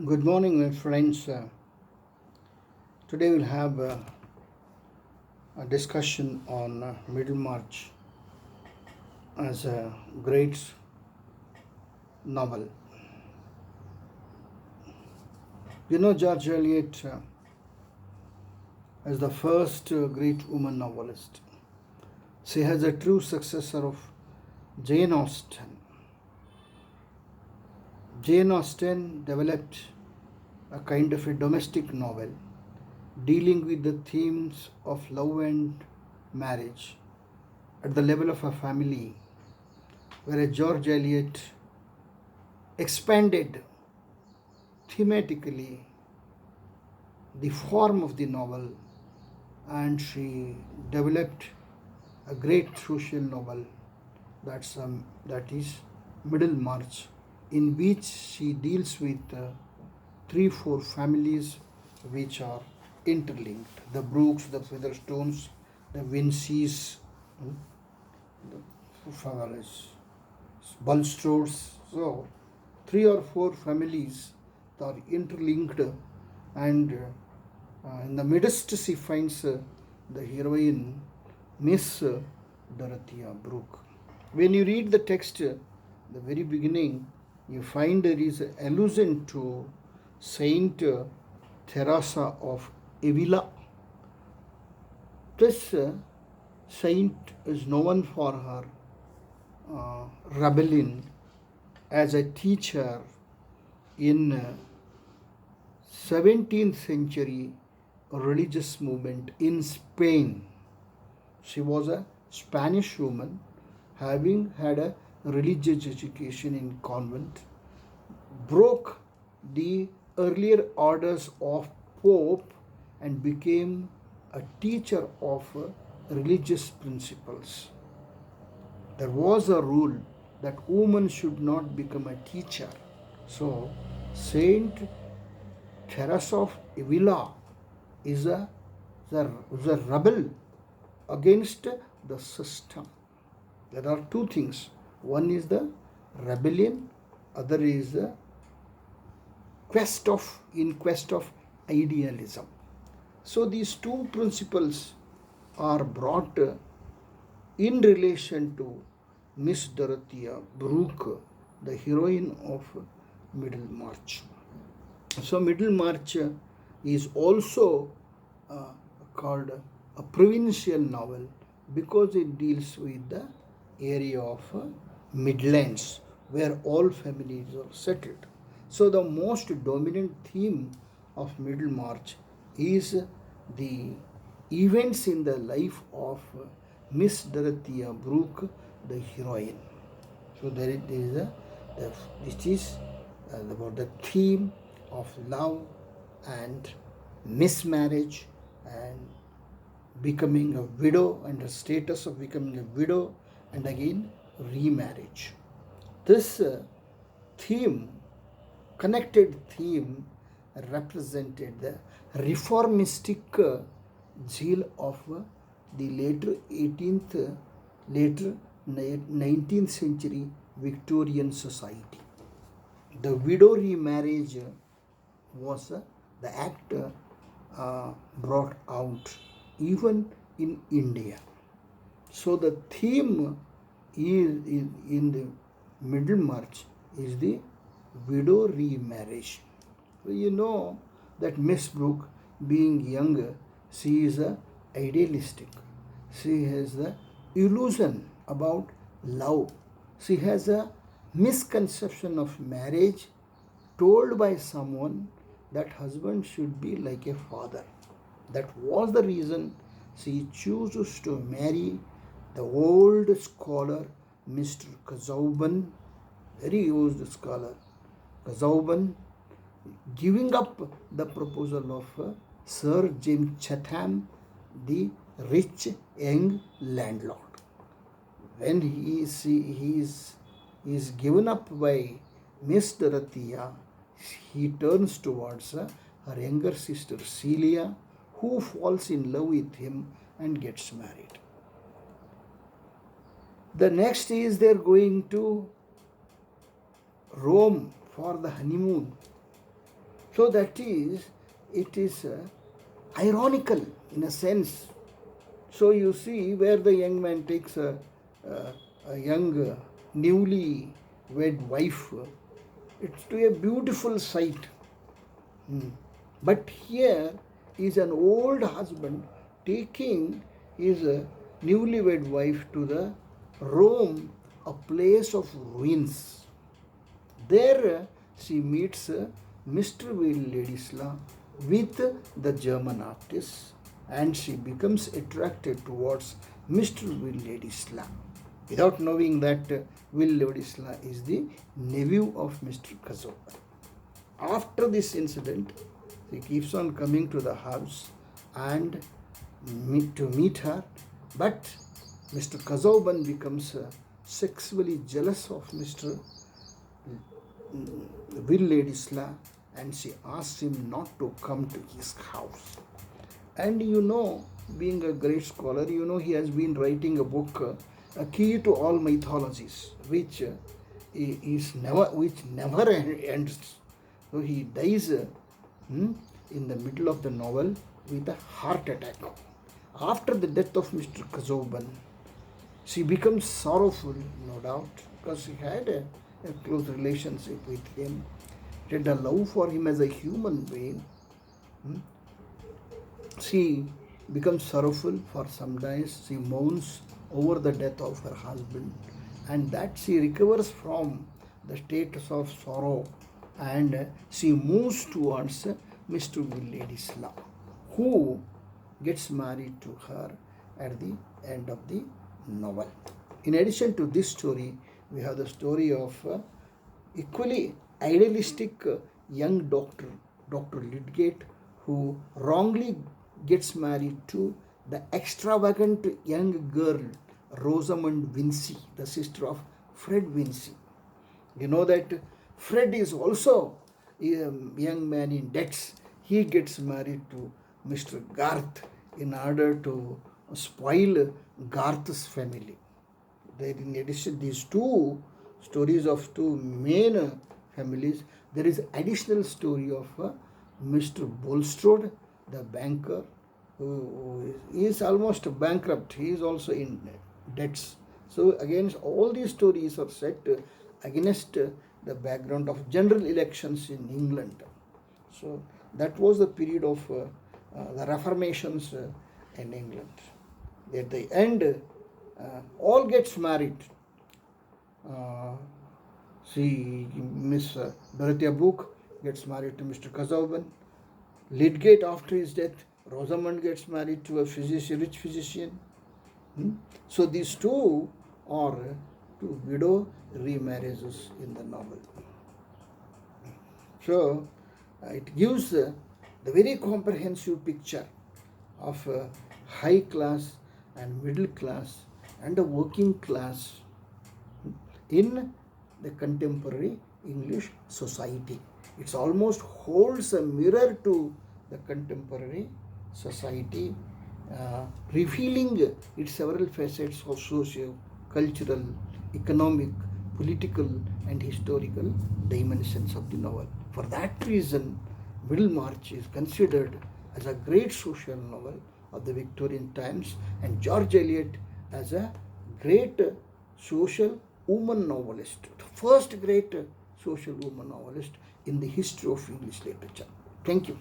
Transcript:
Good morning, my friends. Today we'll have a discussion on Middlemarch as a great novel. George Eliot as the first great woman novelist. She has a true successor of Jane Austen. Jane Austen developed a kind of a domestic novel dealing with the themes of love and marriage at the level of a family, whereas George Eliot expanded thematically the form of the novel and she developed a great social novel that is Middlemarch, in which she deals with three, four families which are interlinked: the Brookes, the Featherstones, the Vinceys, the families, Bulstrodes. So, three or four families are interlinked, and in the midst, she finds the heroine, Miss Dorothea Brooke. When you read the text, the very beginning, you find there is an allusion to Saint Therasa of Avila. This saint is known for her rebellion as a teacher in 17th century religious movement in Spain. She was a Spanish woman having had a religious education in convent, broke the earlier orders of Pope and became a teacher of religious principles. There was a rule that women should not become a teacher. So, Saint Therasa of Avila is a rebel against the system. There are two things. One is the rebellion, other is the quest of idealism. So these two principles are brought in relation to Miss Dorothea Brooke, the heroine of Middlemarch. So Middlemarch is also called a provincial novel because it deals with the area of Midlands where all families are settled. So the most dominant theme of Middlemarch is the events in the life of Miss Dorothea Brooke, the heroine. So this is about the theme of love and mismarriage and becoming a widow and the status of becoming a widow and again remarriage. This connected theme represented the reformistic zeal of the later 19th century Victorian society. The widow remarriage was the act brought out even in India. So the theme in the Middlemarch is the widow remarriage. You know that Miss Brooke, being younger, she is idealistic. She has the illusion about love. She has a misconception of marriage told by someone that husband should be like a father. That was the reason she chooses to marry the old scholar Mr. Casaubon, very old scholar Casaubon, giving up the proposal of Sir James Chatham, the rich young landlord. When he is given up by Miss Dorothea, he turns towards her younger sister Celia, who falls in love with him and gets married. The next is they're going to Rome for the honeymoon. So that is, it is ironical in a sense. So you see where the young man takes a young newly wed wife, it's to a beautiful sight. But here is an old husband taking his newlywed wife to the Rome, a place of ruins. There she meets Mr. Ladisla with the German artist, and she becomes attracted towards Mr. Ladisla without knowing that Ladisla is the nephew of Mr. Kazov. After this incident, he keeps on coming to the house and to meet her, but Mr. Kazauban becomes sexually jealous of Mr. Ladisla, and she asks him not to come to his house. And being a great scholar, he has been writing a book, A Key to All Mythologies, which never ends. So he dies in the middle of the novel with a heart attack. After the death of Mr. Kazauban, she becomes sorrowful, no doubt, because she had a close relationship with him. She had a love for him as a human being. She becomes sorrowful for some days. She mourns over the death of her husband, and that she recovers from the status of sorrow, and she moves towards Mr. Ladisla, who gets married to her at the end of the novel. In addition to this story, we have the story of equally idealistic young doctor, Dr. Lydgate, who wrongly gets married to the extravagant young girl Rosamond Vinci, the sister of Fred Vinci. You know that Fred is also a young man in debts. He gets married to Mr. Garth in order to spoil Garth's family. There, in addition, these two stories of two main families, there is additional story of Mr. Bulstrode, the banker, who is almost bankrupt. He is also in debts. So against all these stories are set against the background of general elections in England. So that was the period of the reformations in England. At the end, all gets married. Miss Dorothea Book gets married to Mr. Kazauban. Lydgate, after his death, Rosamond gets married to a rich physician. So these two are two widow remarriages in the novel. So it gives the very comprehensive picture of high class and middle class and the working class in the contemporary English society. It almost holds a mirror to the contemporary society, revealing its several facets of socio, cultural, economic, political, and historical dimensions of the novel. For that reason, Middlemarch is considered as a great social novel of the Victorian times, and George Eliot as a great social woman novelist, the first great social woman novelist in the history of English literature. Thank you.